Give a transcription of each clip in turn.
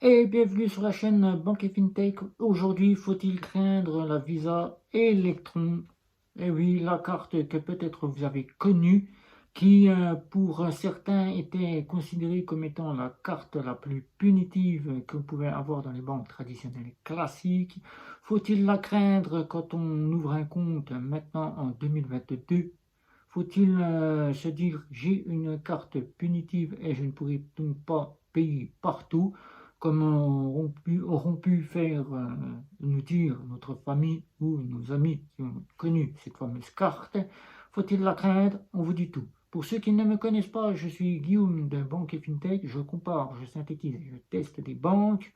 Et bienvenue sur la chaîne Banque et FinTech. Aujourd'hui, faut-il craindre la Visa Electron? Eh oui, la carte que peut-être vous avez connue, qui pour certains était considérée comme étant la carte la plus punitive que vous pouvez avoir dans les banques traditionnelles classiques. Faut-il la craindre quand on ouvre un compte maintenant en 2022? Faut-il se dire j'ai une carte punitive et je ne pourrai donc pas payer partout, comme auront pu faire nous dire notre famille ou nos amis qui ont connu cette fameuse carte? Faut-il la craindre? On vous dit tout. Pour ceux qui ne me connaissent pas, je suis Guillaume de Banque et FinTech. Je compare, je synthétise, je teste des banques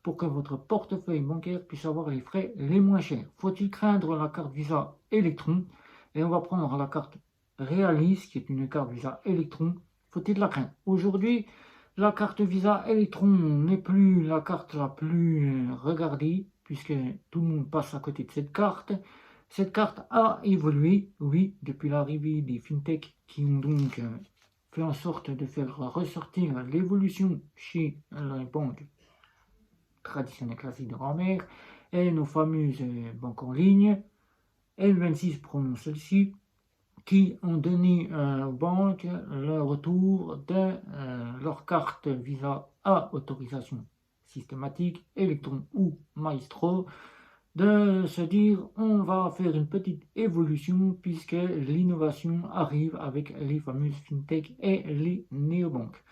pour que votre portefeuille bancaire puisse avoir les frais les moins chers. Faut-il craindre la carte Visa Electron? Et on va prendre la carte Realis, qui est une carte Visa Electron. Faut-il la craindre? Aujourd'hui, la carte Visa Electron n'est plus la carte la plus regardée, puisque tout le monde passe à côté de cette carte. Cette carte a évolué, oui, depuis l'arrivée des fintechs qui ont donc fait en sorte de faire ressortir l'évolution chez les banques traditionnelles classiques de grand-mère et nos fameuses banques en ligne. L26 prononce celle-ci, qui ont donné aux banques le retour de leur carte Visa à autorisation systématique, Electron ou Maestro, de se dire on va faire une petite évolution puisque l'innovation arrive avec les fameuses fintech et les néobanques.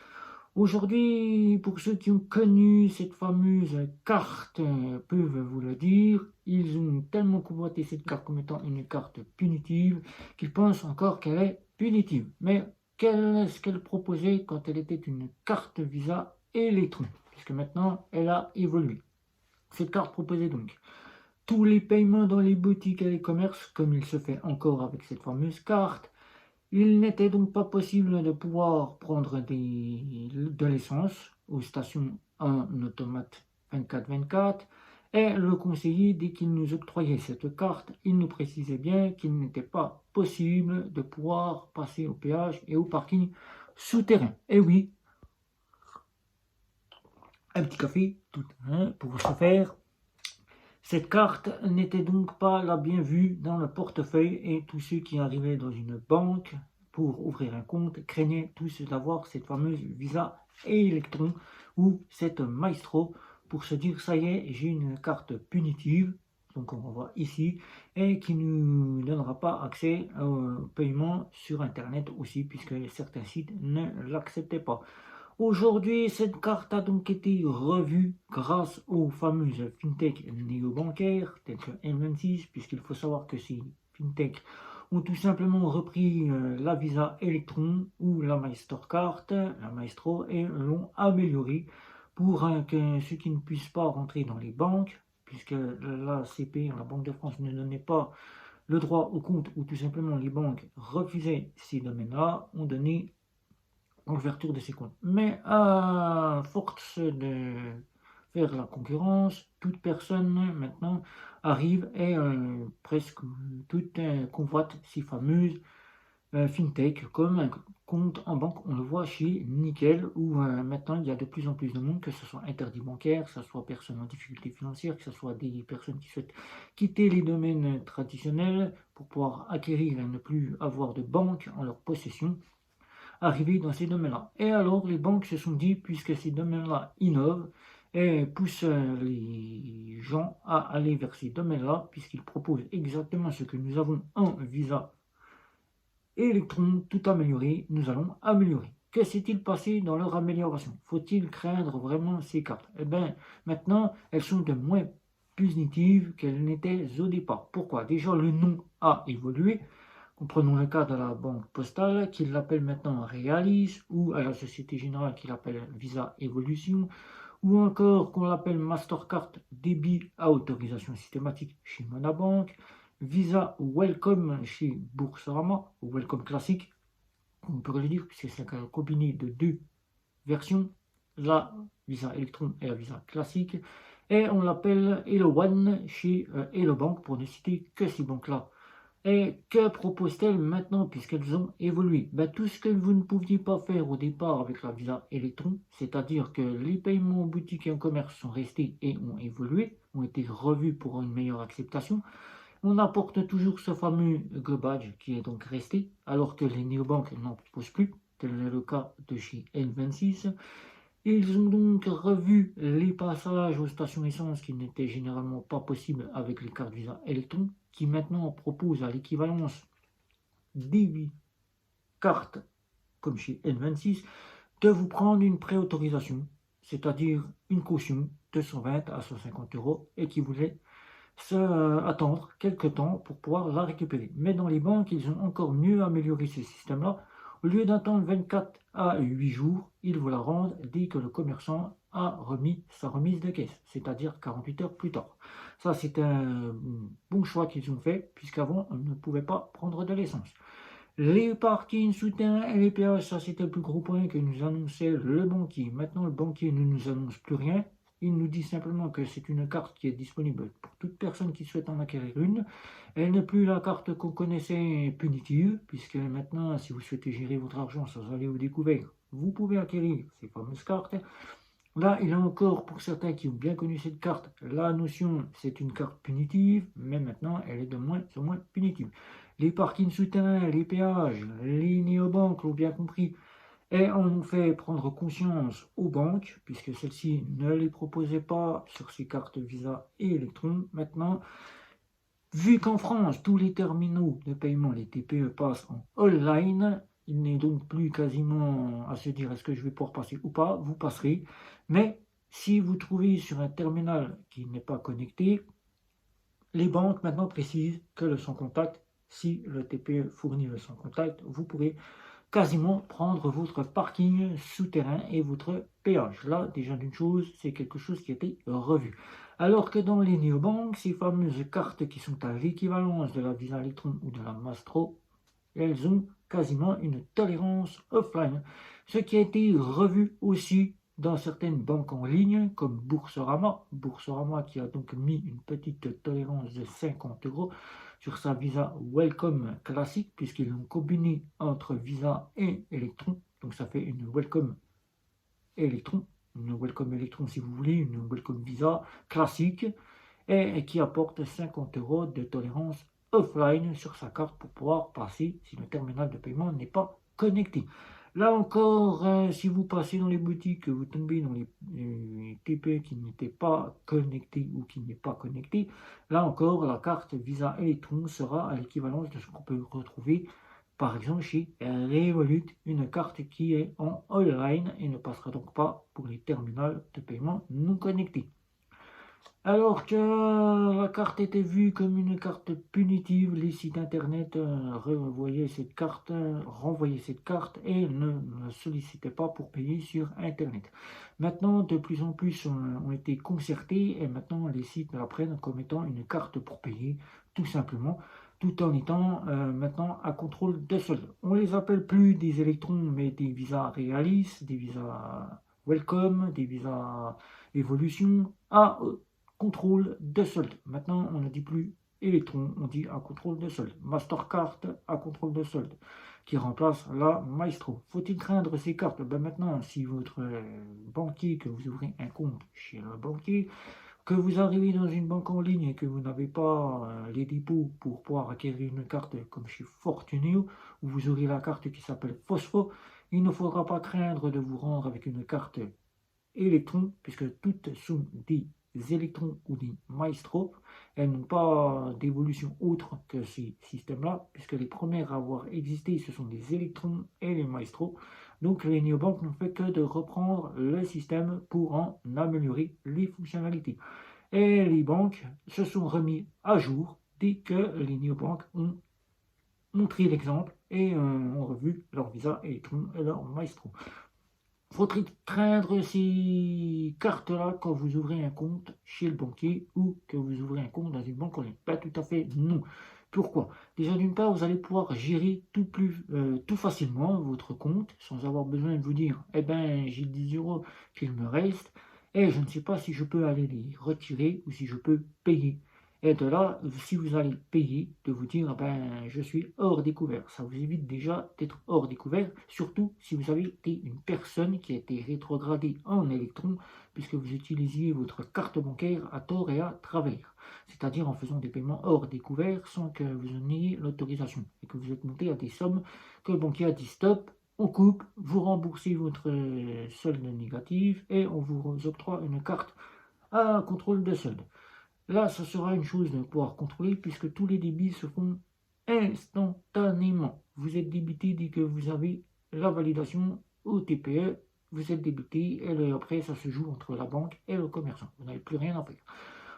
Aujourd'hui, pour ceux qui ont connu cette fameuse carte, peuvent vous le dire, ils ont tellement convoité cette carte comme étant une carte punitive qu'ils pensent encore qu'elle est punitive. Mais qu'est-ce qu'elle proposait quand elle était une carte Visa Electron? Puisque maintenant, elle a évolué. Cette carte proposait donc tous les paiements dans les boutiques et les commerces, comme il se fait encore avec cette fameuse carte. Il n'était donc pas possible de pouvoir prendre de l'essence aux stations en automate 24/24 et le conseiller, dès qu'il nous octroyait cette carte, il nous précisait bien qu'il n'était pas possible de pouvoir passer au péage et au parking souterrain. Et oui, un petit café tout, pour se faire. Cette carte n'était donc pas la bien vue dans le portefeuille et tous ceux qui arrivaient dans une banque pour ouvrir un compte craignaient tous d'avoir cette fameuse Visa Electron ou cette Maestro pour se dire ça y est, j'ai une carte punitive, donc on voit ici, et qui ne nous donnera pas accès au paiement sur internet aussi puisque certains sites ne l'acceptaient pas. Aujourd'hui, cette carte a donc été revue grâce aux fameuses fintech néobancaires telles que M26, puisqu'il faut savoir que ces fintech ont tout simplement repris la Visa Electron ou la Mastercard, la Maestro, et l'ont améliorée pour que ceux qui ne puissent pas rentrer dans les banques, puisque la CP, la Banque de France, ne donnait pas le droit au compte, ou tout simplement les banques refusaient ces domaines-là, ont donné l'ouverture de ces comptes. Mais à force de faire la concurrence, toute personne maintenant arrive et presque toute convoite ces fameuses fintech comme un compte en banque. On le voit chez Nickel où maintenant il y a de plus en plus de monde, que ce soit interdit bancaire, que ce soit personnes en difficulté financière, que ce soit des personnes qui souhaitent quitter les domaines traditionnels pour pouvoir acquérir et ne plus avoir de banque en leur possession, arriver dans ces domaines-là. Et alors, les banques se sont dit, puisque ces domaines-là innovent et poussent les gens à aller vers ces domaines-là, puisqu'ils proposent exactement ce que nous avons en Visa Electron, tout amélioré, nous allons améliorer. Que s'est-il passé dans leur amélioration? Faut-il craindre vraiment ces cartes? Eh bien, maintenant, elles sont de moins punitives qu'elles n'étaient au départ. Pourquoi? Déjà, le nom a évolué. Prenons le cas de la banque postale qui l'appelle maintenant Realis, ou à la Société Générale qui l'appelle Visa Evolution, ou encore qu'on l'appelle Mastercard débit à autorisation systématique chez Monabank, Visa Welcome chez Boursorama, ou Welcome classique, on peut le dire puisque c'est un combiné de deux versions, la Visa Electron et la Visa classique, et on l'appelle Hello One chez Hello Bank, pour ne citer que ces banques-là. Et que proposent-elles maintenant puisqu'elles ont évolué? Ben, tout ce que vous ne pouviez pas faire au départ avec la Visa Electron, c'est-à-dire que les paiements en boutique et en commerce sont restés et ont évolué, ont été revus pour une meilleure acceptation. On apporte toujours ce fameux Go-Badge qui est donc resté, alors que les néobanques n'en proposent plus, tel est le cas de chez N26. Ils ont donc revu les passages aux stations essence qui n'étaient généralement pas possibles avec les cartes Visa Electron, qui maintenant proposent à l'équivalence des cartes comme chez N26 de vous prendre une préautorisation, c'est-à-dire une caution de 120 à 150 euros et qui vous laisse attendre quelques temps pour pouvoir la récupérer. Mais dans les banques, ils ont encore mieux amélioré ce système-là. Au lieu d'attendre 24 à 8 jours, ils vous la rendent dès que le commerçant a remis sa remise de caisse, c'est-à-dire 48 heures plus tard. Ça, c'est un bon choix qu'ils ont fait, puisqu'avant, on ne pouvait pas prendre de l'essence. Les parkings souterrains et les péages, ça c'était le plus gros point que nous annonçait le banquier. Maintenant, le banquier ne nous annonce plus rien. Il nous dit simplement que c'est une carte qui est disponible pour toute personne qui souhaite en acquérir une. Elle n'est plus la carte qu'on connaissait punitive, puisque maintenant, si vous souhaitez gérer votre argent sans aller au découvert, vous pouvez acquérir ces fameuses cartes. Là, il y a encore, pour certains qui ont bien connu cette carte, la notion, c'est une carte punitive, mais maintenant, elle est de moins en moins punitive. Les parkings souterrains, les péages, les néobanques l'ont bien compris et en ont fait prendre conscience aux banques, puisque celles-ci ne les proposaient pas sur ces cartes Visa et Electron. Maintenant, vu qu'en France, tous les terminaux de paiement, les TPE, passent en online, il n'est donc plus quasiment à se dire est-ce que je vais pouvoir passer ou pas, vous passerez. Mais si vous trouvez sur un terminal qui n'est pas connecté, les banques maintenant précisent que le sans contact, si le TPE fournit le sans contact, vous pourrez quasiment prendre votre parking souterrain et votre péage. Là, déjà d'une chose, c'est quelque chose qui a été revu. Alors que dans les néobanques, ces fameuses cartes qui sont à l'équivalence de la Visa Electron ou de la Mastro, elles ont quasiment une tolérance offline. Ce qui a été revu aussi dans certaines banques en ligne, comme Boursorama. Boursorama qui a donc mis une petite tolérance de 50 euros sur sa Visa Welcome classique, puisqu'ils l'ont combiné entre Visa et Electron. Donc ça fait une Welcome Electron, une Welcome Electron si vous voulez, une Welcome Visa classique, et qui apporte 50 euros de tolérance offline sur sa carte pour pouvoir passer si le terminal de paiement n'est pas connecté. Là encore, si vous passez dans les boutiques, vous tombez dans les TP qui n'étaient pas connectés ou qui n'est pas connecté, là encore, la carte Visa Electron sera à l'équivalence de ce qu'on peut retrouver par exemple chez Revolut, une carte qui est en online et ne passera donc pas pour les terminals de paiement non connectés. Alors que la carte était vue comme une carte punitive, les sites internet renvoyaient cette carte et ne sollicitaient pas pour payer sur internet. Maintenant, de plus en plus ont été concertés et maintenant les sites la prennent comme étant une carte pour payer, tout simplement, tout en étant maintenant à contrôle de solde. On les appelle plus des électrons, mais des visas réalistes, des visas welcome, des visas évolution, à contrôle de solde. Maintenant, on ne dit plus Electron, on dit à contrôle de solde. Mastercard à contrôle de solde, qui remplace la Maestro. Faut-il craindre ces cartes? Ben maintenant, si votre banquier, que vous ouvrez un compte chez le banquier, que vous arrivez dans une banque en ligne et que vous n'avez pas les dépôts pour pouvoir acquérir une carte comme chez Fortuneo, où vous aurez la carte qui s'appelle Phosphor, il ne faudra pas craindre de vous rendre avec une carte Electron, puisque toutes sont des électrons ou des maestros. Elles n'ont pas d'évolution autre que ces systèmes-là, puisque les premières à avoir existé, ce sont les électrons et les maestros. Donc les néobanques n'ont fait que de reprendre le système pour en améliorer les fonctionnalités. Et les banques se sont remis à jour dès que les néobanques ont montré l'exemple et ont revu leur Visa Electron et leur Maestro. Faut-il craindre ces cartes-là quand vous ouvrez un compte chez le banquier ou que vous ouvrez un compte dans une banque en ligne? Pas tout à fait non. Pourquoi? Déjà d'une part, vous allez pouvoir gérer tout facilement votre compte sans avoir besoin de vous dire eh ben j'ai 10 euros qu'il me reste et je ne sais pas si je peux aller les retirer ou si je peux payer. Et de là, si vous allez payer, de vous dire, ben, je suis hors découvert. Ça vous évite déjà d'être hors découvert, surtout si vous avez été une personne qui a été rétrogradée en électron, puisque vous utilisiez votre carte bancaire à tort et à travers. C'est-à-dire en faisant des paiements hors découvert sans que vous en ayez l'autorisation. Et que vous êtes monté à des sommes que le banquier a dit stop, on coupe, vous remboursez votre solde négatif et on vous octroie une carte à contrôle de solde. Là, ça sera une chose de pouvoir contrôler puisque tous les débits se font instantanément. Vous êtes débité dès que vous avez la validation au TPE, vous êtes débité et après ça se joue entre la banque et le commerçant. Vous n'avez plus rien à faire.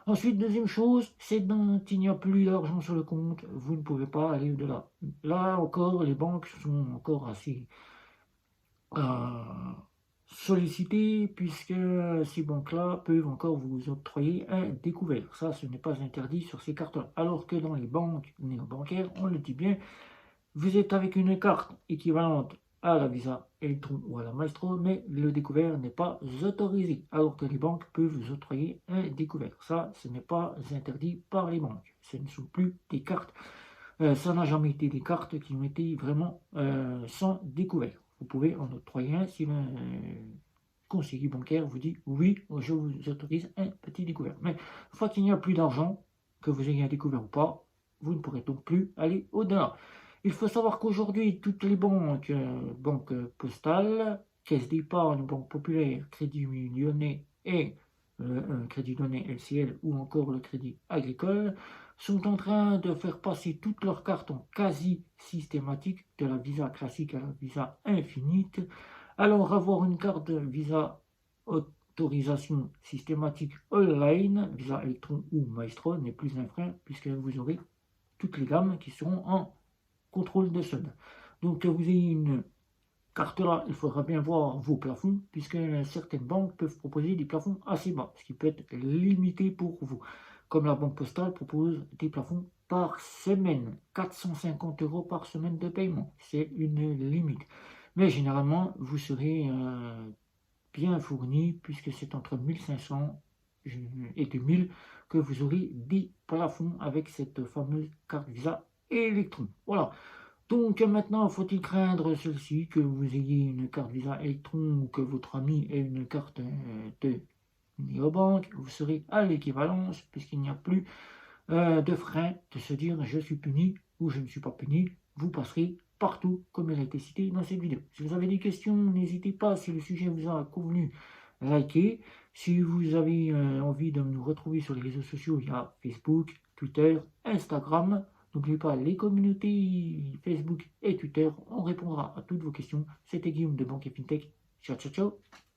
Ensuite, deuxième chose, c'est quand il n'y a plus d'argent sur le compte, vous ne pouvez pas aller au-delà. Là encore, les banques sont encore assez solliciter puisque ces banques-là peuvent encore vous octroyer un découvert. Ça, ce n'est pas interdit sur ces cartes-là. Alors que dans les banques néobancaires, on le dit bien, vous êtes avec une carte équivalente à la Visa Electron ou à la Maestro, mais le découvert n'est pas autorisé, alors que les banques peuvent vous octroyer un découvert. Ça, ce n'est pas interdit par les banques. Ce ne sont plus des cartes. Ça n'a jamais été des cartes qui ont été vraiment sans découvert. Vous pouvez en octroyer un si le conseiller bancaire vous dit oui, je vous autorise un petit découvert. Mais une fois qu'il n'y a plus d'argent, que vous ayez un découvert ou pas, vous ne pourrez donc plus aller au-delà. Il faut savoir qu'aujourd'hui, toutes les banques, banques postales, caisse d'épargne, banque populaire, crédit lyonnais et crédit lyonnais LCL ou encore le crédit agricole, sont en train de faire passer toutes leurs cartes en quasi systématique, de la Visa classique à la Visa Infinite. Alors avoir une carte Visa autorisation systématique online, Visa Electron ou Maestro n'est plus un frein puisque vous aurez toutes les gammes qui seront en contrôle de solde. Donc que vous ayez une carte là, il faudra bien voir vos plafonds puisque certaines banques peuvent proposer des plafonds assez bas, ce qui peut être limité pour vous. Comme la banque postale propose des plafonds par semaine, 450 € par semaine de paiement, c'est une limite. Mais généralement, vous serez bien fourni puisque c'est entre 1500 et 2000 que vous aurez des plafonds avec cette fameuse carte Visa Electron. Voilà. Donc maintenant, faut-il craindre ceci, que vous ayez une carte Visa Electron ou que votre ami ait une carte de néobanque, vous serez à l'équivalence puisqu'il n'y a plus de frein de se dire je suis puni ou je ne suis pas puni, vous passerez partout comme il a été cité dans cette vidéo. Si vous avez des questions, n'hésitez pas, si le sujet vous a convenu, likez. Si vous avez envie de nous retrouver sur les réseaux sociaux, il y a Facebook, Twitter, Instagram. N'oubliez pas les communautés Facebook et Twitter, on répondra à toutes vos questions. C'était Guillaume de Banque et Fintech. Ciao, ciao, ciao.